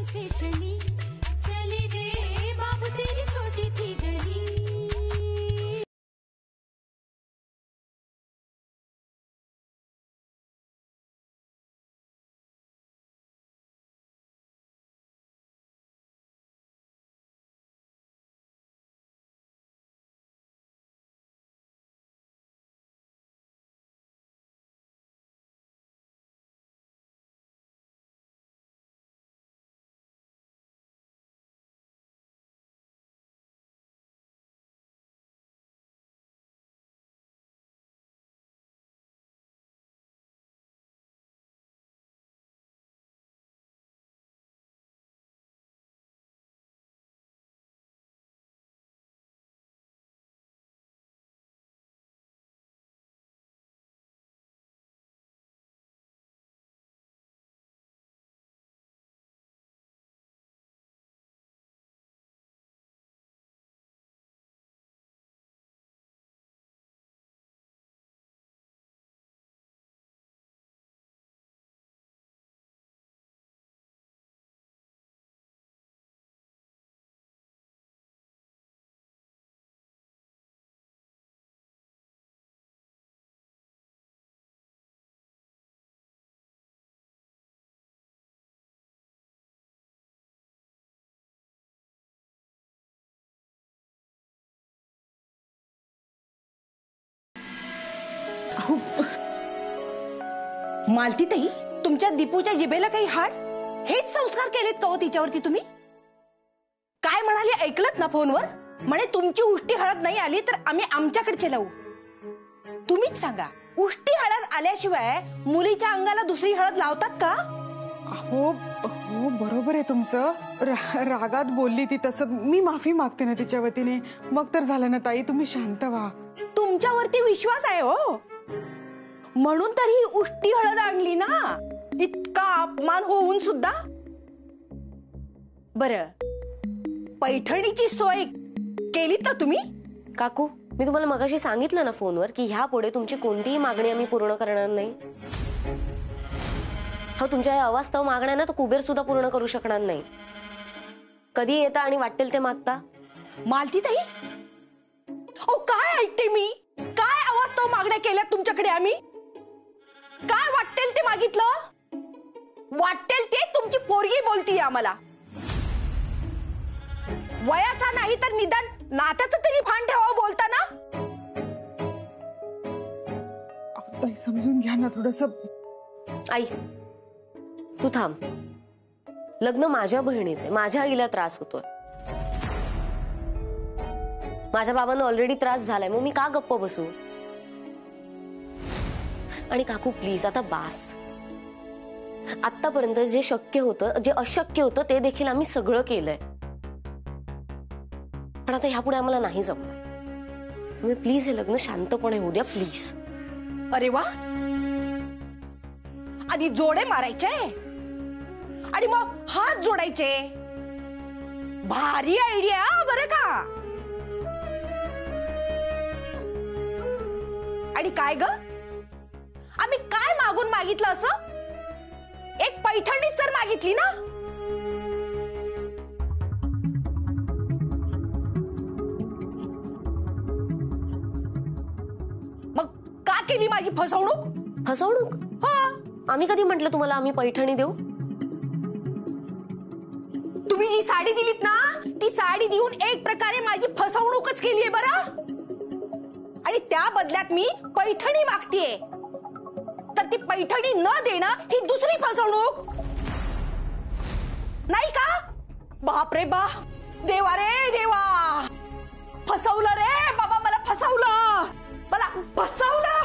से चली चली रे बाबू तेरी छोटी थी गली। मालतीताई, तुमच्या दीपूच्या जिभेला काही हाड? हेच संस्कार केलेत का हो तिच्यावरती तुम्ही? काय म्हणाले ऐकलत ना फोनवर? म्हणे तुमची उष्टी हळद नाही आली तर आम्ही आमच्याकडचे लावू. तुम्हीच सांगा, उष्टी हळद आल्याशिवाय मुलीच्या अंगाला दुसरी हळद लावतात का? हो हो बरोबर आहे तुमचं. रागात बोलली ती तसं. मी माफी मागते ना तिच्या वतीने. मग तर झालं ना ताई, तुम्ही शांत व्हा. तुमच्यावरती विश्वास आहे हो, म्हणून तर ही उष्टी हळद आणली ना. इतका अपमान होऊन सुद्धा. बरं, पैठणीची सोय केलीत ना तुम्ही? काकू, मी तुम्हाला मगाशी सांगितलं ना फोनवर की ह्या पुढे तुमची कोणतीही मागणी आम्ही पूर्ण करणार नाही. हो, तुमच्या या अवास्तव मागण्या ना तर कुबेर सुद्धा पूर्ण करू शकणार नाही. कधी येता आणि वाटेल ते मागता. मालतीताई, ओ काय ऐकते मी? काय अवास्तव मागण्या केल्यात तुमच्याकडे आम्ही? काय वाटेल ते मागितलं? वाटेल ते तुमची पोरगी बोलतीये आम्हाला. वयाचा नाही तर निदान नात्याचं तरी भान ठेवावं बोलताना. ताई समजून घ्या ना थोडंसं. आई, तू थांब. लग्न माझ्या बहिणीचे, माझ्या आईला त्रास होतोय. माझ्या बाबांना ऑलरेडी त्रास झालाय, मग मी का गप्प बसू? आणि काकू प्लीज आता बास. आतापर्यंत जे शक्य होतं, जे अशक्य होतं ते देखील आम्ही सगळं केलंय. पण आता ह्यापुढे आम्हाला नाही जमणार. तुम्ही प्लीज हे लग्न शांतपणे होऊ द्या प्लीज. अरे वा, आधी जोडे मारायचे आणि मग हात जोडायचे. भारी आयडिया बरं का. आणि काय ग, आम्ही काय मागून मागितलं असं? एक पैठणीच तर मागितली ना. मग का केली माझी फसवणूक? फसवणूक? हा, आम्ही कधी म्हटलं तुम्हाला आम्ही पैठणी देऊ? तुम्ही जी साडी दिलीत ना, ती साडी देऊन एक प्रकारे माझी फसवणूकच केलीये बरं. आणि त्या बदल्यात मी पैठणी मागतीये, तर ती पैठणी न देणं ही दुसरी फसवणूक नाही का? बाप रे बाप, देवा रे देवा, फसवलं रे बाबा, मला फसवलं, मला फसवलं.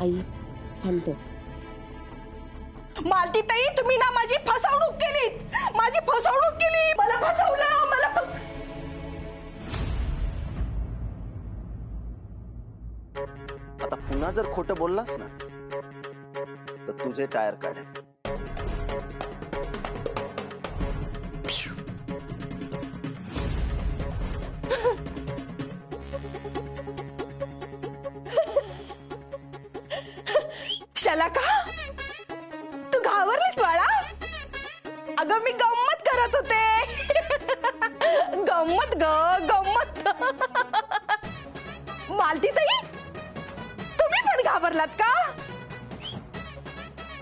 आई थांबतो. मालतीताई, तुम्ही ना माझी फसवणूक केली, माझी फसवणूक केली, मला फसवलं, मला आता पुन्हा जर खोटं बोललास ना तर तुझे टायर काढेल. शलाका, घाबरलीस बाळा? अगं मी गंमत करत होते. गंमत ग गंमत. मालती ताई, तुम्ही पण घाबरलात का?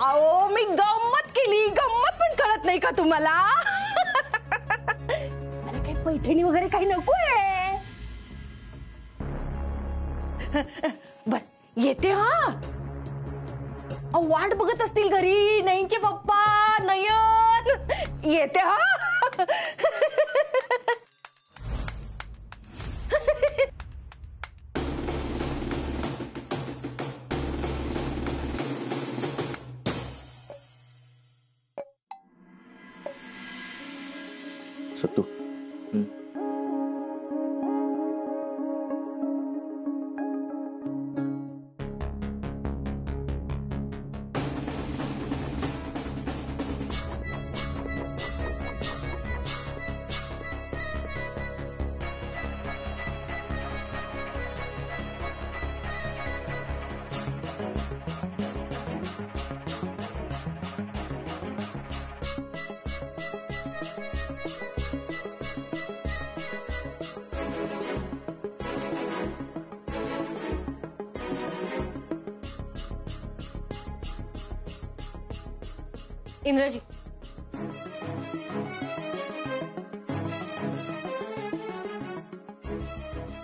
अहो मी गंमत केली. गंमत पण कळत नाही का तुम्हाला? मला काही पैठणी वगैरे काही नकोय. बर येते हा. वाट बघत असतील घरी नयनचे पप्पा. नयन येते हा. सत्तू. इंद्राजी,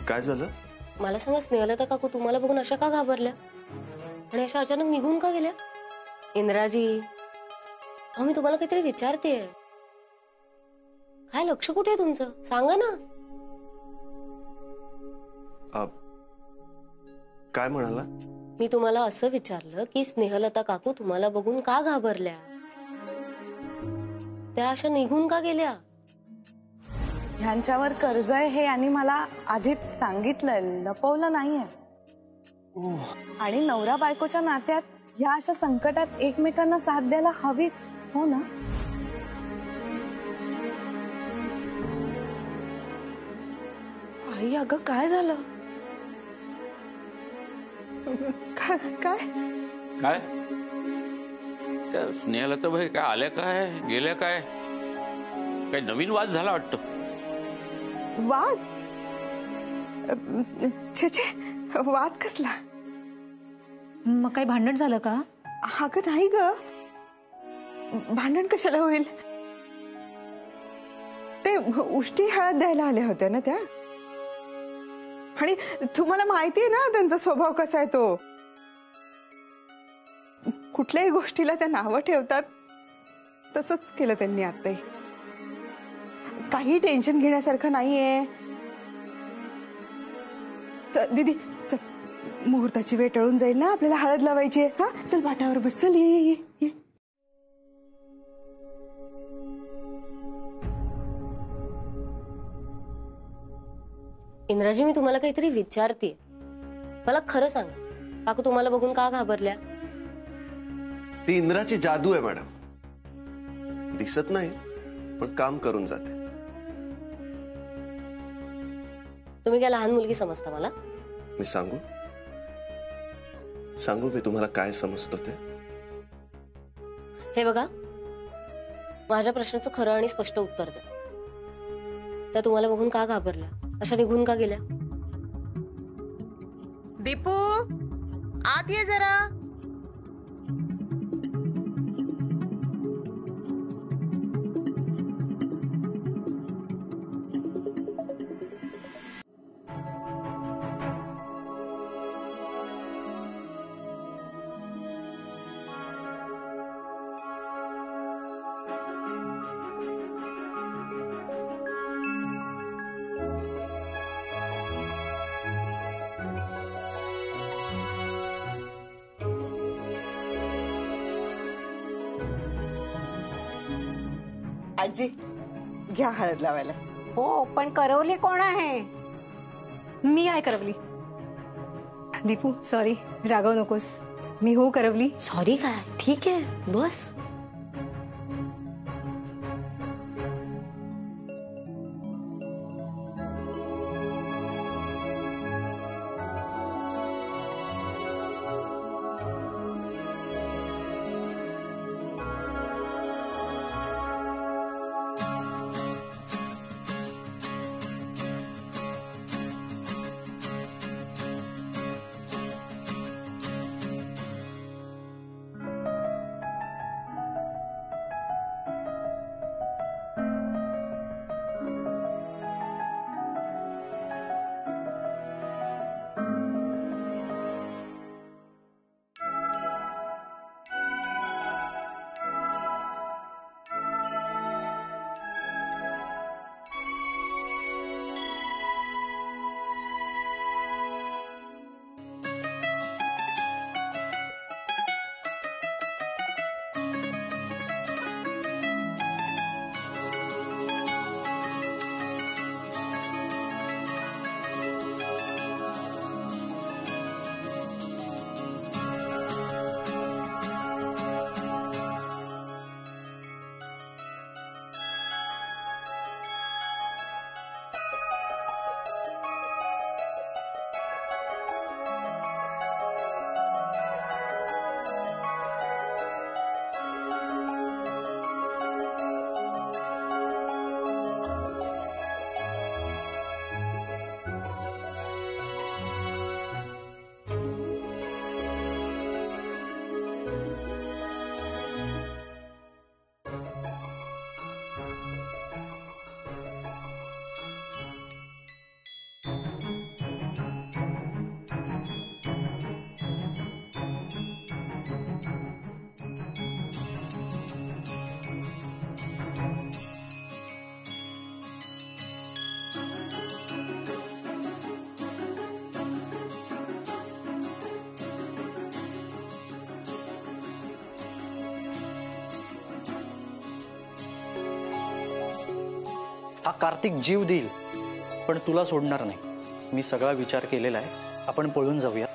काय झालं? मला सांगा, स्नेहलता काकू तुम्हाला बघून अशा का घाबरल्या आणि अशा अचानक निघून का गेल्या? इंद्राजी, अहो मी तुम्हाला काहीतरी विचारतेय. काय लक्ष कुठे आहे तुमचं? सांगा ना. काय म्हणाला? मी तुम्हाला असं विचारलं की स्नेहलता काकू तुम्हाला बघून का घाबरल्या, त्या अशा निघून का गेल्या? ह्यांच्यावर कर्ज आहे हे यांनी मला आधीच सांगितलंय, लपवलं नाहीये. आणि नवरा बायकोच्या नात्यात ह्या अशा संकटात एकमेकांना साथ द्यायला हवीच, हो ना? आई अगं काय झालं? काय काय काय त्या स्नेहलता भाई काय आल्या काय गेल्या काय? काही नवीन वाद झाला वाटतं. वाद? छे छे, वाद कसला? मग काही भांडण झालं का? अगं नाही ग, भांडण कशाला होईल? ते उष्टी हळद द्यायला आल्या होत्या ना त्या. आणि तुम्हाला माहितीये ना त्यांचा स्वभाव कसा आहे तो. कुठल्याही गोष्टीला त्या नावं ठेवतात. तसंच केलं त्यांनी आताही. काही टेन्शन घेण्यासारखं नाहीये. चल दीदी चल, मुहूर्ताची वेळ टळून जाईल ना, आपल्याला हळद लावायची आहे. हा चल पाठावर बस. चल ये ये ये. इंद्राजी, मी तुम्हाला काहीतरी विचारते. मला खरं सांग, काकू तुम्हाला बघून का घाबरल्या? ती इंद्राची जादू आहे मॅडम. दिसत नाही पण काम करून जाते. तुम्ही काय लहान मुलगी समजता मला? मी सांगू मी तुम्हाला काय समजतो ते? हे बघा, माझ्या प्रश्नाचं खरं आणि स्पष्ट उत्तर द्या. त्या तुम्हाला बघून का घाबरल्या, अशा निघून का गेल्या? दीपू आत ये जरा. आजी घ्या हळद लावायला. हो, पण करवली कोण आहे? मी आहे करवली. दीपू सॉरी, रागव नकोस. मी हो करवली. सॉरी काय, ठीक आहे, बस. हा कार्तिक जीव देईल पण तुला सोडणार नाही। मी सगळा विचार केलेला आहे, आपण पळून जाऊया।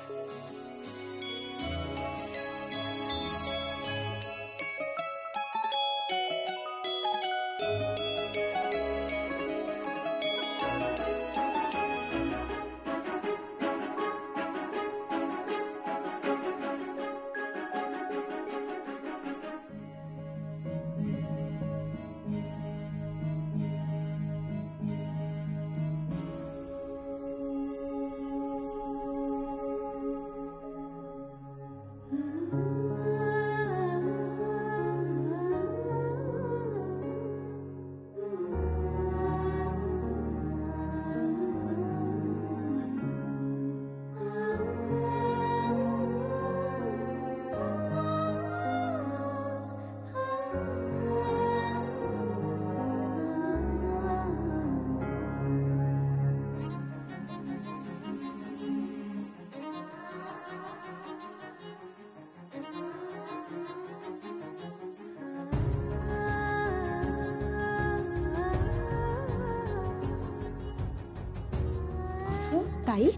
ताई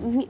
मी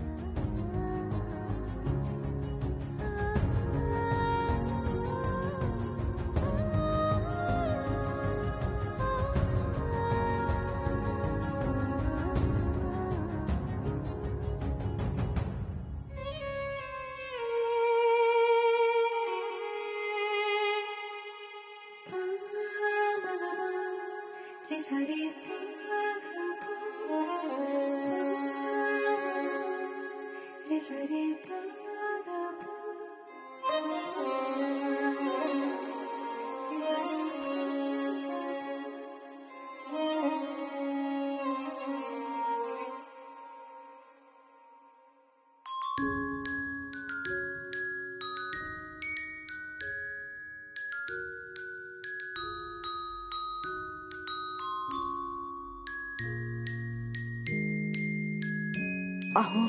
अहो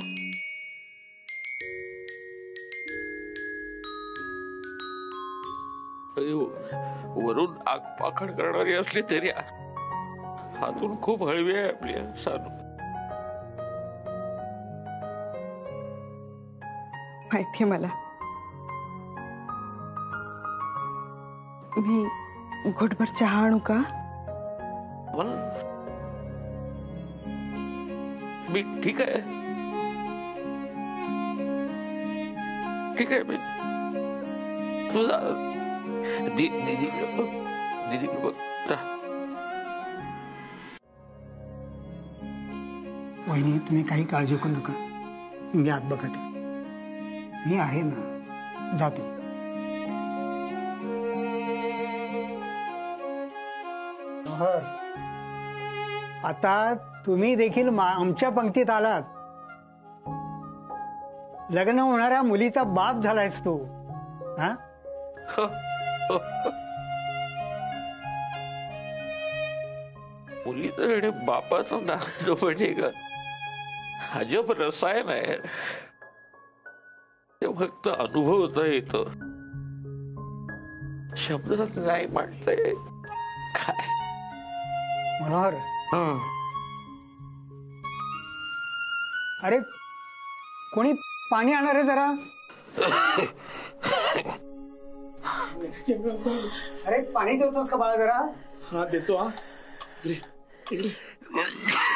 वरून आग पाखड करणारी असली तरी हातून खूप हळवी आहे आपली सानू। माहितीये मला, मी घोटभर चहा आणू का? मी ठीक आहे, ठीक आहे। मी तुझा दीदी बघ जा। वहिनी तुम्ही काही काळजी करू नका, मी आत बघते, मी आहे ना, जातो। आता तुम्ही देखील आमच्या पंक्तीत आलात। लग्न होणाऱ्या मुलीचा बाप झालायस तू, हा? मुलीचं बापाचं नाव म्हणजे का अजब रसायन आहे, ते फक्त अनुभवता येतो, शब्दात नाही म्हणतंय काय। मनोहर, अरे कोणी पाणी आणणार आहे जरा? अरे पाणी देतोस का बाळा जरा? हा देतो। हा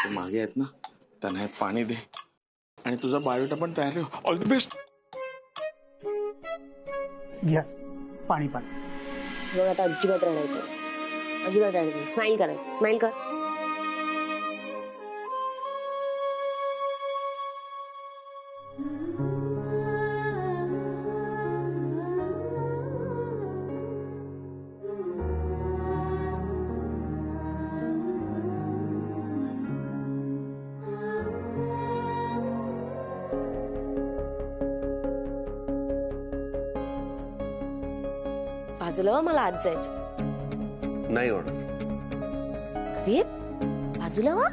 मागे आहेत ना, त्यांना पाणी दे आणि तुझा बायोडा पण तयार आहे। All the best. घ्या पाणी पण। बघ आता अजिबात रडायचं, अजिबात रडायचं, स्माइल करायचं, स्माइल कर। बाजूला वा, मला आज जायचं नाही होणार। अरे बाजूला वा,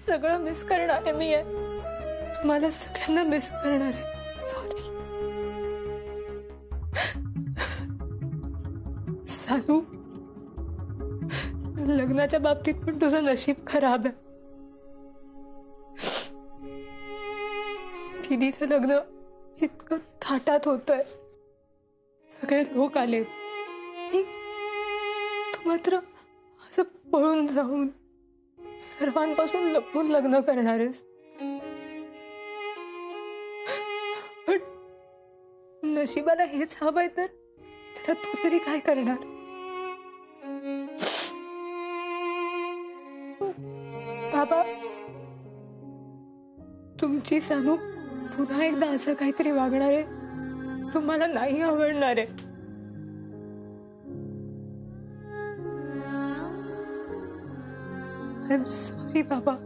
सगळं मिस करणार आहे मी, तुम्हाला सगळ्यांना मिस करणार आहे। सॉरी। लग्नाच्या बाबतीत पण तुझं नशीब खराब आहे. दीदीचं लग्न इतकं थाटात होतंय, सगळे लोक आलेत, तू मात्र असं पळून जाऊन सर्वांपासून लपून लग्न करणार आहेस. पण नशिबाला हेच हवंय तर तू तरी काय करणार. बाबा, तुमची सानू पुन्हा एकदा असं काहीतरी वागणार आहे, तुम्हाला नाही आवडणार आहे. आय एम सॉरी बाबा.